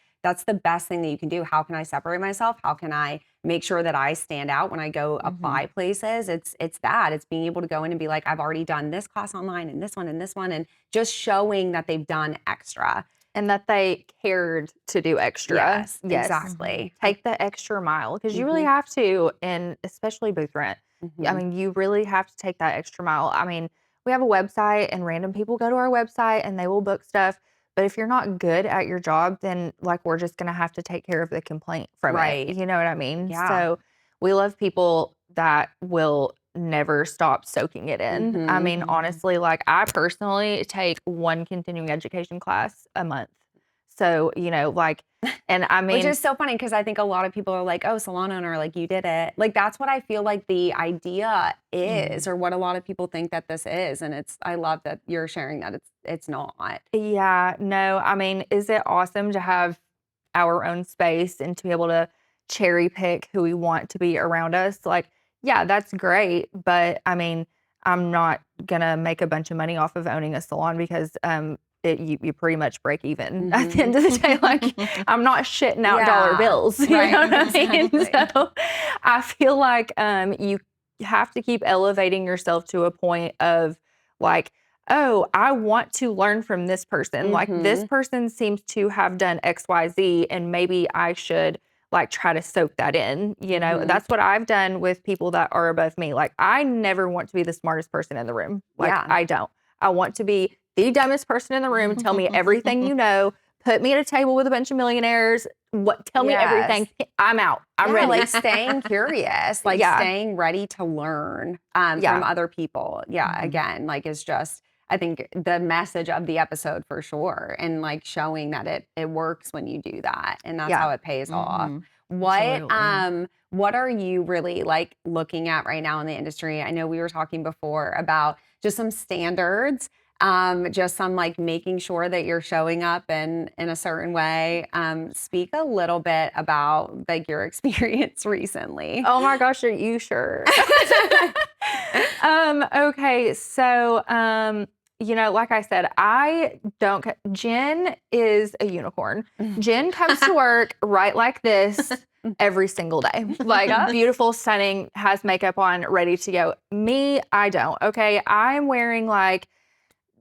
the best thing that you can do. How can I separate myself? How can I make sure that I stand out when I go apply places? It's that. It's being able to go in and be like, I've already done this class online and this one and this one, and just showing that they've done extra. And that they cared to do extra. Yes, exactly. Take the extra mile because you really have to, and especially booth rent. I mean, you really have to take that extra mile. I mean, we have a website and random people go to our website and they will book stuff. But if you're not good at your job, then like we're just going to have to take care of the complaint from it. You know what I mean? Yeah. So we love people that will never stopped soaking it in. I mean, honestly, like I personally take one continuing education class a month. So, you know, like, and I mean, which is so funny because I think a lot of people are like, oh, salon owner, like you did it. Like that's what I feel like the idea is, or what a lot of people think that this is. And I love that you're sharing that it's not. yeah, no, I mean, is it awesome to have our own space and to be able to cherry pick who we want to be around us? Like, yeah, that's great. But I mean, I'm not gonna make a bunch of money off of owning a salon because you pretty much break even at the end of the day. Like, I'm not shitting out dollar bills. You know what I mean? So I feel like you have to keep elevating yourself to a point of like, oh, I want to learn from this person. Like this person seems to have done XYZ and maybe I should like try to soak that in. You know, that's what I've done with people that are above me. Like I never want to be the smartest person in the room. Like I don't. I want to be the dumbest person in the room. Tell me everything you know. Put me at a table with a bunch of millionaires. Tell me everything. I'm out. I'm ready. Like staying curious, like staying ready to learn from other people. Yeah. Again, like it's just, I think the message of the episode for sure. And like showing that it works when you do that. And that's how it pays off. What are you really like looking at right now in the industry? I know we were talking before about just some standards, just some like making sure that you're showing up in a certain way. Speak a little bit about like your experience recently. Oh my gosh, are you sure? Okay, so you know, like I said, Jen is a unicorn. Jen comes to work right like this every single day. Like beautiful, stunning, has makeup on, ready to go. Me, I don't. Okay, I'm wearing like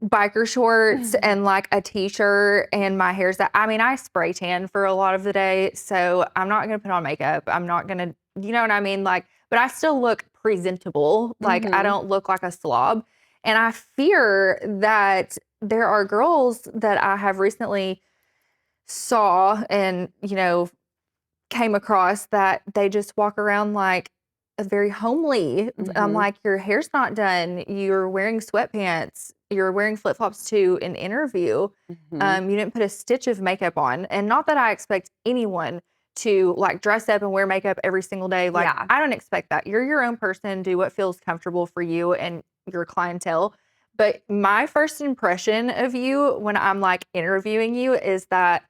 biker shorts and like a t-shirt and my hair's I spray tan for a lot of the day. So I'm not going to put on makeup. I'm not going to, you know what I mean? Like, but I still look presentable. Like I don't look like a slob. And I fear that there are girls that I have recently saw and, you know, came across that they just walk around like very homely. I'm like, your hair's not done. You're wearing sweatpants. You're wearing flip-flops to an interview. You didn't put a stitch of makeup on. And not that I expect anyone to like dress up and wear makeup every single day. Like, I don't expect that. You're your own person. Do what feels comfortable for you and your clientele. But my first impression of you when I'm like interviewing you is that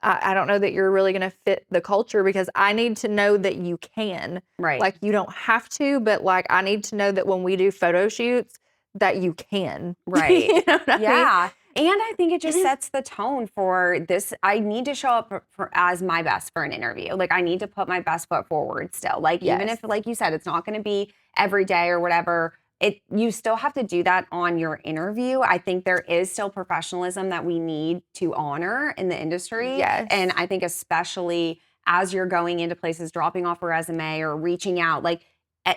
I don't know that you're really going to fit the culture because I need to know that you can. Right. Like you don't have to, but like I need to know that when we do photo shoots that you can. Right. You know what I mean? And I think it just sets the tone for this. I need to show up as my best for an interview. Like I need to put my best foot forward still. Like even if, like you said, it's not going to be every day or whatever, you still have to do that on your interview. I think there is still professionalism that we need to honor in the industry. Yes. And I think especially as you're going into places, dropping off a resume or reaching out, like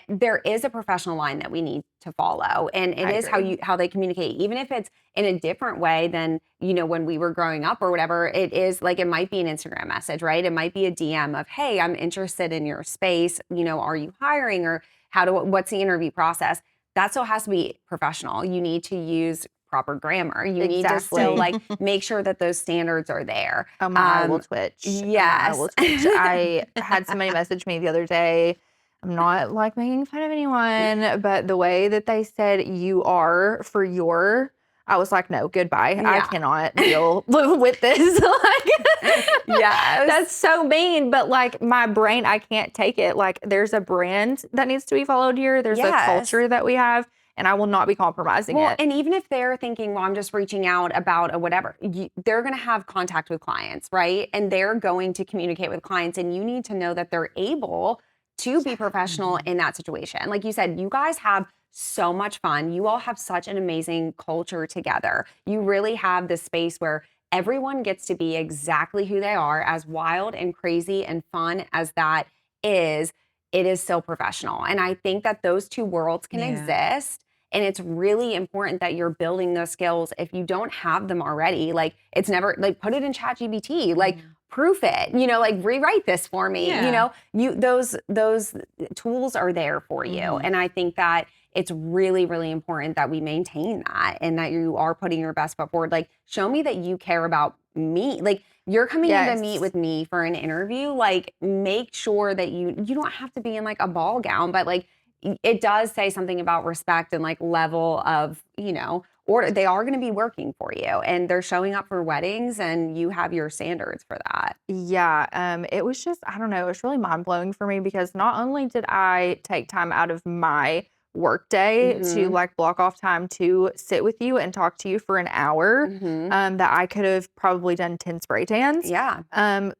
there is a professional line that we need to follow. And it is how they communicate, even if it's in a different way than, you know, when we were growing up or whatever. It is like, it might be an Instagram message, right? It might be a DM of, hey, I'm interested in your space. You know, are you hiring, or what's the interview process? That still has to be professional. You need to use proper grammar. You need to still like make sure that those standards are there. Oh, my eye will twitch. Yes. I had somebody message me the other day. I'm not like making fun of anyone, but the way that they said you are for your, I was like, no, goodbye. Yeah. I cannot deal with this. Like, yes. That's so mean. But like my brain, I can't take it. Like there's a brand that needs to be followed here. There's a culture that we have, and I will not be compromising it. And even if they're thinking, well, I'm just reaching out about a whatever, they're going to have contact with clients, right? And they're going to communicate with clients, and you need to know that they're able to be professional in that situation. Like you said, you guys have so much fun. You all have such an amazing culture together. You really have this space where everyone gets to be exactly who they are, as wild and crazy and fun as that is. It is still professional. And I think that those two worlds can exist. And it's really important that you're building those skills. If you don't have them already, like it's never like put it in ChatGPT. Like proof it, like rewrite this for me. Yeah. Those tools are there for you. Mhm. And I think that it's really, really important that we maintain that and that you are putting your best foot forward. Like, show me that you care about me. Like, you're coming in to meet with me for an interview. Like, make sure that you don't have to be in like a ball gown, but like it does say something about respect and like level of, or they are going to be working for you and they're showing up for weddings and you have your standards for that. Yeah, it was just, I don't know, it was really mind blowing for me because not only did I take time out of my work day to like block off time to sit with you and talk to you for an hour, that I could have probably done 10 spray tans. Yeah.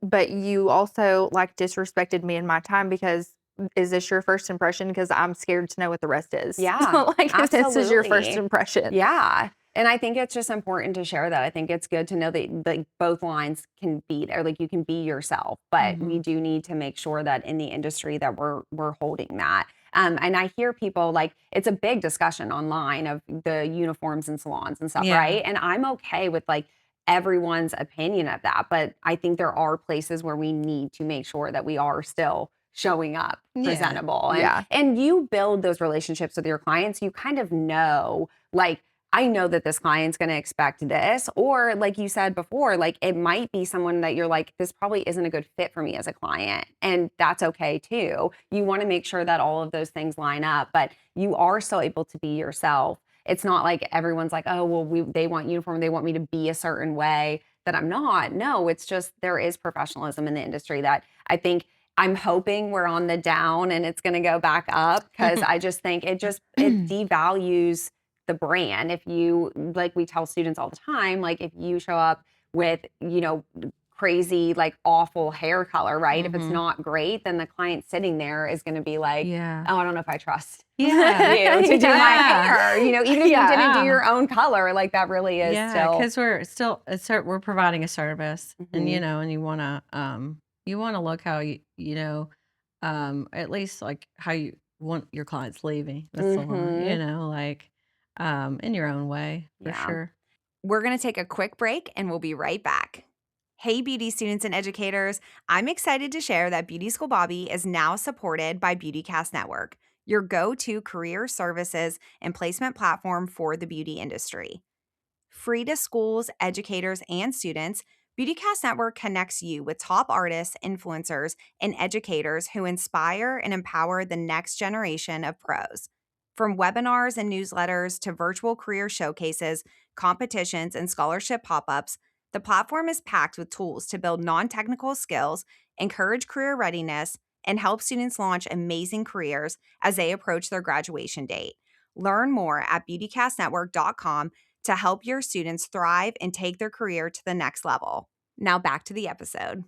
But you also like disrespected me and my time because is this your first impression? Because I'm scared to know what the rest is. Yeah. So like if this is your first Absolutely. impression. Yeah. And I think it's just important to share that. I think it's good to know that like both lines can be there. Like you can be yourself, but we do need to make sure that in the industry that we're holding that. And I hear people like it's a big discussion online of the uniforms and salons and stuff, Yeah. right? And I'm okay with like everyone's opinion of that, but I think there are places where we need to make sure that we are still showing up presentable. And you build those relationships with your clients. You kind of know, like, I know that this client's going to expect this, or like you said before, like it might be someone that you're like, this probably isn't a good fit for me as a client. And that's okay too. You want to make sure that all of those things line up, but you are still able to be yourself. It's not like everyone's like, oh, well, they want uniform. They want me to be a certain way that I'm not. No, it's just, there is professionalism in the industry that I think I'm hoping we're on the down and it's going to go back up because I just think it devalues the brand. If you, like we tell students all the time, like if you show up with, crazy, like awful hair color, right? If it's not great, then the client sitting there is going to be like, oh, I don't know if I trust you to do my hair, even if you didn't do your own color, like that really is still. Because we're providing a service and, and you want to look how at least like how you want your clients leaving the salon, like in your own way for sure. We're going to take a quick break and we'll be right back. Hey, beauty students and educators. I'm excited to share that Beauty School Bobbi is now supported by BeautyCast Network, your go-to career services and placement platform for the beauty industry. Free to schools, educators, and students, BeautyCast Network connects you with top artists, influencers, and educators who inspire and empower the next generation of pros. From webinars and newsletters to virtual career showcases, competitions, and scholarship pop-ups, the platform is packed with tools to build non-technical skills, encourage career readiness, and help students launch amazing careers as they approach their graduation date. Learn more at beautycastnetwork.com to help your students thrive and take their career to the next level. Now back to the episode.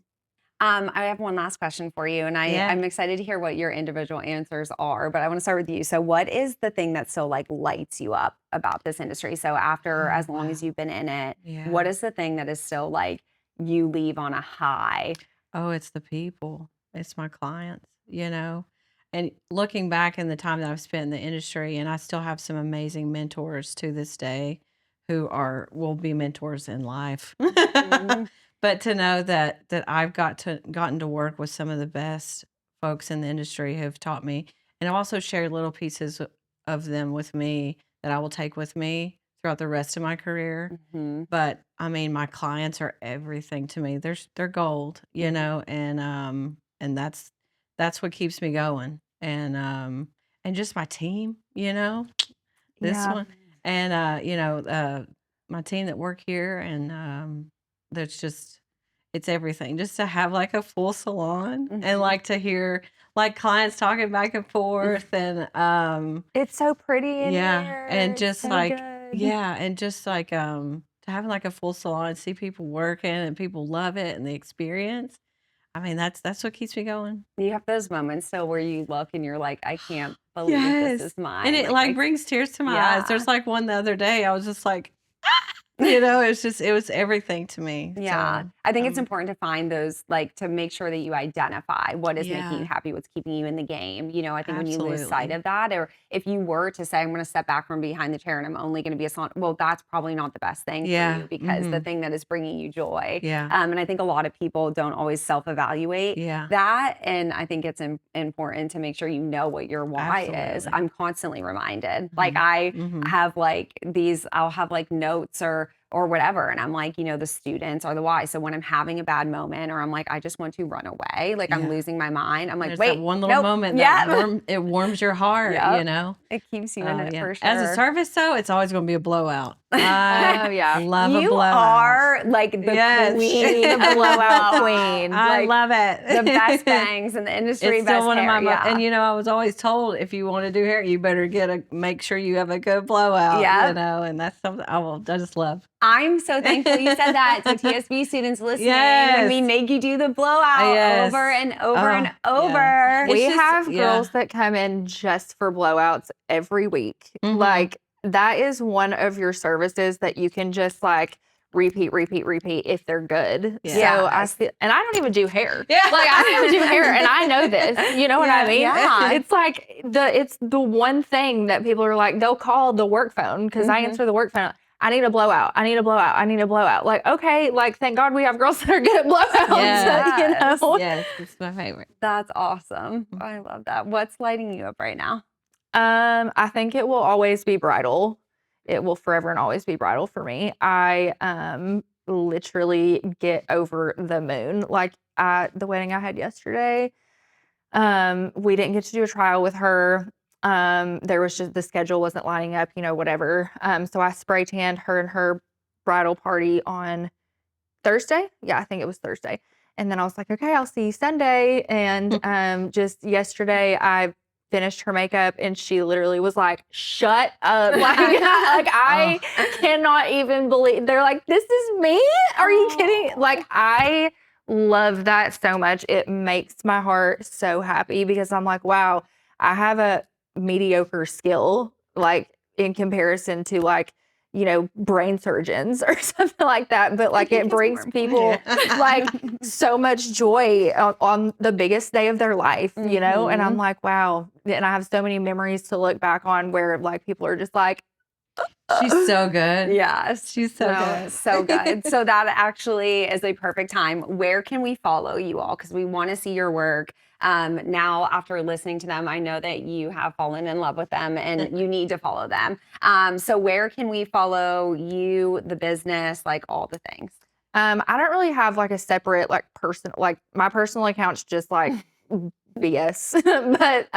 I have one last question for you, and I'm excited to hear what your individual answers are, but I want to start with you. So what is the thing that still like lights you up about this industry? So after as long as you've been in it, what is the thing that is still like you leave on a high? Oh, it's the people. It's my clients, And looking back in the time that I've spent in the industry, and I still have some amazing mentors to this day who will be mentors in life. But to know that I've gotten to work with some of the best folks in the industry who have taught me, and I've also shared little pieces of them with me that I will take with me throughout the rest of my career. But I mean, my clients are everything to me. They're gold, and that's what keeps me going. And just my team, this one, and my team that work here, and that's just, it's everything. Just to have like a full salon and like to hear like clients talking back and forth and It's so pretty in here. and It's just so like good. and just like to having like a full salon and see people working and people love it and the experience. I mean, that's what keeps me going. You have those moments still where you look and you're like, I can't believe this is mine. And it like brings tears to my eyes. There's like one the other day, I was just like, It was everything to me. Yeah. So, I think it's important to find those, like, to make sure that you identify what is making Yeah. you happy, what's keeping you in the game. I think when you lose sight Absolutely. of that, or if you were to say, I'm going to step back from behind the chair and I'm only going to be a salon, well, that's probably not the best thing for Yeah. you, because the thing that is bringing you joy. Yeah. And I think a lot of people don't always self-evaluate Yeah. that. And I think it's important to make sure you know what your why is. Absolutely. I'm constantly reminded. Like I have like I'll have like notes or whatever. And I'm like, the students are the why. So when I'm having a bad moment, or I'm like, I just want to run away, like I'm Yeah. losing my mind, I'm like, There's wait, that one little nope, moment yeah. that it warms your heart, Yep. It keeps you in it for sure. As a service, though, it's always going to be a blowout. Oh, yeah. Love a You blowout. are like the Yes. queen, The blowout queen. I Like, love it. the best bangs in the industry. It's still best one of hair, my, yeah. and I was always told, if you want to do hair, you better make sure you have a good blowout, Yep. and that's something I just love. I'm so thankful you said that. So TSB students listening, when we Yes. make you do the blowout Yes. over and over and Oh, over. yeah. We It's just- have yeah. girls that come in just for blowouts every week. Mhm. Like, that is one of your services that you can just like repeat if they're good. Yeah. So I feel, and I don't even do hair. Yeah. Like, I don't even do hair, and I know this. You know what I mean? Yeah. It's like it's the one thing that people are like, they'll call the work phone, because I answer the work phone. I need a blowout. I need a blowout. I need a blowout. Like, okay, like, thank God we have girls that are good at blowouts. Yes. Yes, it's my favorite. That's awesome. I love that. What's lighting you up right now? I think it will always be bridal. It will forever and always be bridal for me. I literally get over the moon. Like, the wedding I had yesterday, we didn't get to do a trial with her. There was just, the schedule wasn't lining up, whatever. So I spray tanned her and her bridal party on Thursday. Yeah, I think it was Thursday. And then I was like, okay, I'll see you Sunday. And just yesterday, I finished her makeup, and she literally was like, shut up. I cannot even believe. They're like, this is me? Are you kidding? Like, I love that so much. It makes my heart so happy, because I'm like, wow, I have a mediocre skill, like, in comparison to like, brain surgeons or something like that. But like, it brings people like so much joy on the biggest day of their life, and I'm like, wow. And I have so many memories to look back on where like people are just like, She's so good. Yes. She's so good. So good. So that actually is a perfect time. Where can we follow you all? Because we want to see your work. Now, after listening to them, I know that you have fallen in love with them and you need to follow them. So where can we follow you, the business, like all the things? I don't really have like a separate like person, like my personal account's just like BS. But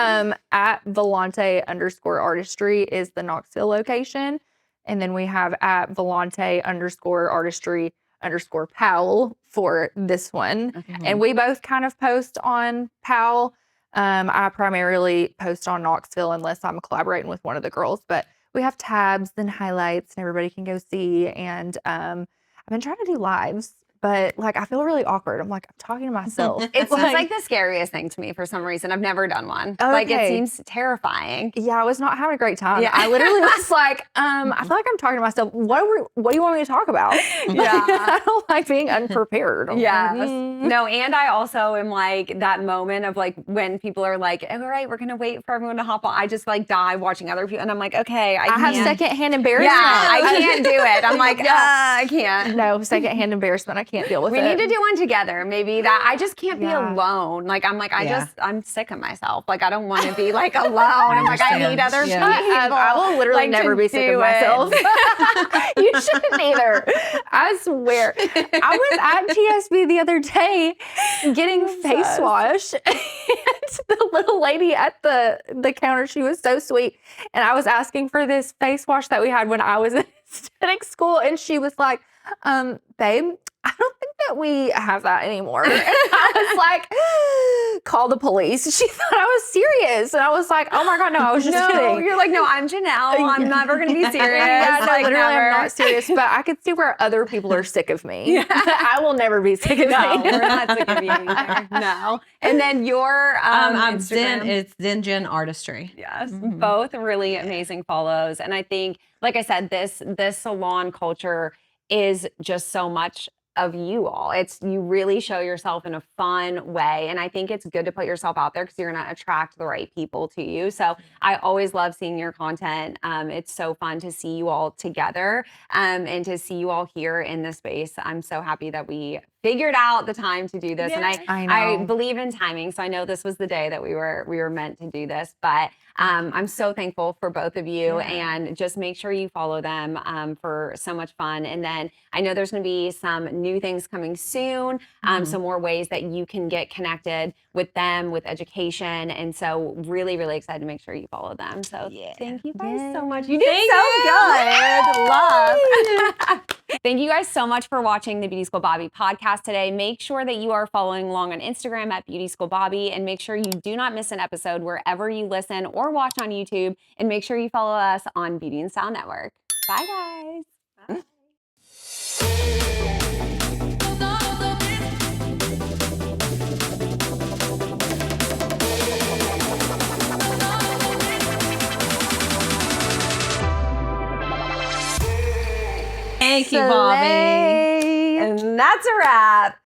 at Volante_artistry is the Knoxville location. And then we have at Volante_artistry_Powell for this one. Okay. And we both kind of post on Powell. I primarily post on Knoxville unless I'm collaborating with one of the girls. But we have tabs and highlights, and everybody can go see. And I've been trying to do lives, but like I feel really awkward. I'm like, I'm talking to myself. It seems like the scariest thing to me for some reason. I've never done one. Okay. Like it seems terrifying. Yeah, I was not having a great time. Yeah. I literally was like, I feel like I'm talking to myself. What do you want me to talk about? Yeah. I don't like being unprepared. I'm Yes. like, No, and I also am like that moment of like when people are like, all right, we're gonna wait for everyone to hop on. I just like die watching other people, and I'm like, okay, I have can't. secondhand embarrassment. Yeah, I can't do it. I'm like, Yeah. I can't. No, secondhand embarrassment. I can't deal with We it. need to do one together. Maybe that I just can't be Yeah. alone. Like I'm like, Yeah. I'm sick of myself. Like I don't want to be like alone. I'm like, I need other Yeah. people. I will literally like, never to be sick do of myself. it. You shouldn't either. I swear. I was at TSB the other day getting face wash, and the little lady at the counter, she was so sweet. And I was asking for this face wash that we had when I was in aesthetic school, and she was like, babe, I don't think that we have that anymore. And I was like, call the police. She thought I was serious. And I was like, oh my God, no, I was just No, kidding. you're like, no, I'm Janelle. I'm never gonna be serious. Yeah, no, like, literally, never. I'm not serious. But I could see where other people are sick of me. I will never be sick of No, me. we're not sick of you either. No. And then your I'm Instagram. It's Jen Artistry. Yes, Mhm. both really amazing follows. And I think, like I said, this salon culture is just so much of you all. It's you really show yourself in a fun way. And I think it's good to put yourself out there because you're going to attract the right people to you. So I always love seeing your content. It's so fun to see you all together and to see you all here in this space. I'm so happy that we figured out the time to do this. And I believe in timing. So I know this was the day that we were meant to do this, but I'm so thankful for both of you, and just make sure you follow them for so much fun. And then I know there's going to be some new things coming soon, some more ways that you can get connected with them, with education. And so really, really excited to make sure you follow them. So thank you guys so much. You did good. Love. Thank you guys so much for watching the Beauty School Bobbi podcast today. Make sure that you are following along on Instagram at Beauty School Bobbi, and make sure you do not miss an episode wherever you listen or watch on YouTube, and make sure you follow us on Beauty and Style Network. Bye, guys. Thank you, Bobbi. And that's a wrap.